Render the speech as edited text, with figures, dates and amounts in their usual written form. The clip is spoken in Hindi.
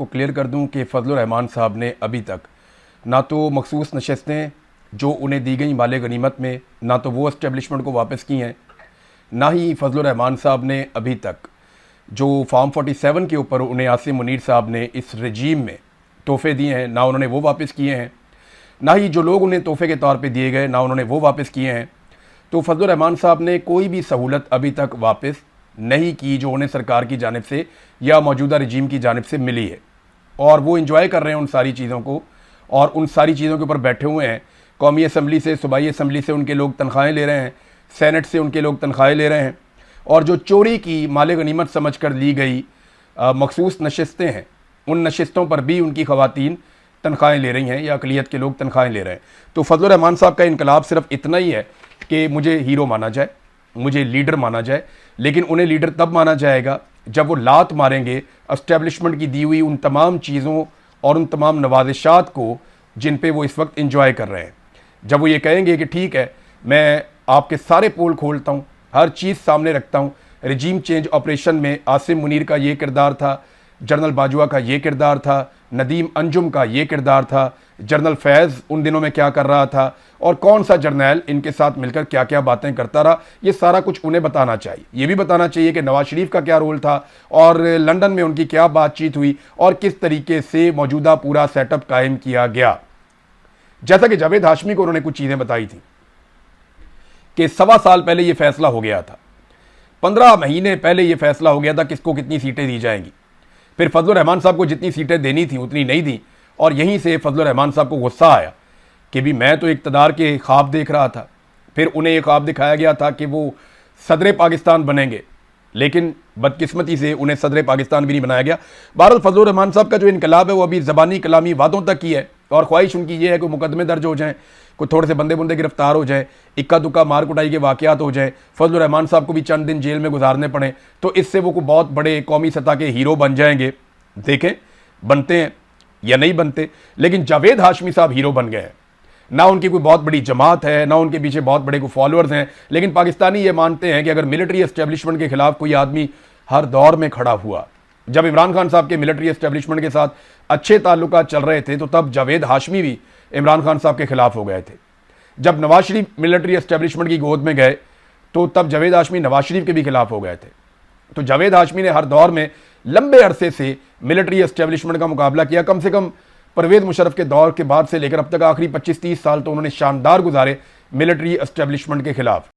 आपको क्लियर कर दूं कि फजलुर रहमान साहब ने अभी तक ना तो मखसूस नशस्तें जो उन्हें दी गई माले गनीमत में, ना तो वो इस्टेब्लिशमेंट को वापस की हैं, ना ही फजलुर रहमान साहब ने अभी तक जो फॉर्म 47 के ऊपर उन्हें आसिम मुनीर साहब ने इस रजीम में तोहफे दिए हैं, ना उन्होंने वो वापस किए हैं, ना ही जो लोग उन्हें तोहफे के तौर पे दिए गए ना उन्होंने वो वापस किए हैं। तो फजलुर रहमान साहब ने कोई भी सहूलत अभी तक वापस नहीं की जो उन्हें सरकार की जानिब से या मौजूदा रजीम की जानिब से मिली है, और वो इंजॉय कर रहे हैं उन सारी चीज़ों को, और उन सारी चीज़ों के ऊपर बैठे हुए हैं। कौमी असम्बली से, सूबाई असम्बली से उनके लोग तनख्वाहें ले रहे हैं, सेनेट से उनके लोग तनख्वाहें ले रहे हैं, और जो चोरी की माले गनीमत समझ कर ली गई मखसूस नशस्तें हैं, उन नशस्तों पर भी उनकी ख़वातीन तनख्वाहें ले रही हैं या अक़लियत के लोग तनख्वाहें ले रहे हैं। तो फजलुर रहमान साहब का इनकलाब सिर्फ इतना ही है कि मुझे हीरो माना जाए, मुझे लीडर माना जाए, लेकिन उन्हें लीडर तब माना जाएगा जब वो लात मारेंगे एस्टेब्लिशमेंट की दी हुई उन तमाम चीज़ों और उन तमाम नवाजिशात को जिन पे वो इस वक्त इंजॉय कर रहे हैं। जब वो ये कहेंगे कि ठीक है, मैं आपके सारे पोल खोलता हूँ, हर चीज़ सामने रखता हूँ, रजीम चेंज ऑपरेशन में आसिम मुनीर का ये किरदार था, जनरल बाजवा का ये किरदार था, नदीम अंजुम का ये किरदार था, जनरल फैज़ उन दिनों में क्या कर रहा था, और कौन सा जर्नैल इनके साथ मिलकर क्या क्या बातें करता रहा, ये सारा कुछ उन्हें बताना चाहिए। ये भी बताना चाहिए कि नवाज शरीफ का क्या रोल था, और लंदन में उनकी क्या बातचीत हुई, और किस तरीके से मौजूदा पूरा सेटअप कायम किया गया। जैसा कि जावेद हाशमी को उन्होंने कुछ चीज़ें बताई थी कि 1.25 साल पहले ये फैसला हो गया था, 15 महीने पहले ये फैसला हो गया था किसको कितनी सीटें दी जाएंगी। फिर फजलुर रहमान साहब को जितनी सीटें देनी थी उतनी नहीं दी, और यहीं से फजलुर रहमान साहब को गुस्सा आया कि भी मैं तो इक़्तिदार के ख्वाब देख रहा था। फिर उन्हें एक ख्वाब दिखाया गया था कि वो सदर पाकिस्तान बनेंगे, लेकिन बदकिस्मती से उन्हें सदर पाकिस्तान भी नहीं बनाया गया। बहरहाल फजलुर रहमान साहब का जो इनकलाब है वो अभी ज़बानी कलामी वादों तक ही है, और ख्वाहिश उनकी ये है कि मुकदमे दर्ज हो जाएँ, कोई थोड़े से बंदे बुंदे गिरफ्तार हो जाए, इक्का दुक्का मार कुटाई के वाक़यात हो जाए, फजलुर रहमान साहब को भी चंद दिन जेल में गुजारने पड़े, तो इससे वो को बहुत बड़े कौमी सतह के हीरो बन जाएंगे। देखें बनते हैं या नहीं बनते, लेकिन जावेद हाशमी साहब हीरो बन गए हैं। ना उनकी कोई बहुत बड़ी जमात है, ना उनके पीछे बहुत बड़े कोई फॉलोअर्स हैं, लेकिन पाकिस्तानी ये मानते हैं कि अगर मिलिट्री एस्टेब्लिशमेंट के खिलाफ कोई आदमी हर दौर में खड़ा हुआ, जब इमरान खान साहब के मिलिट्री एस्टेब्लिशमेंट के साथ अच्छे ताल्लुकात चल रहे थे तो तब जावेद हाशमी भी इमरान खान साहब के खिलाफ हो गए थे। जब नवाज शरीफ मिलिट्री एस्टेब्लिशमेंट की गोद में गए तो तब जावेद हाशमी नवाज शरीफ के भी खिलाफ हो गए थे। तो जावेद हाशमी ने हर दौर में लंबे अरसे से मिलिट्री एस्टेब्लिशमेंट का मुकाबला किया। कम से कम परवेज़ मुशर्रफ के दौर के बाद से लेकर अब तक आखिरी 25-30 साल तो उन्होंने शानदार गुजारे मिलिट्री एस्टेब्लिशमेंट के खिलाफ।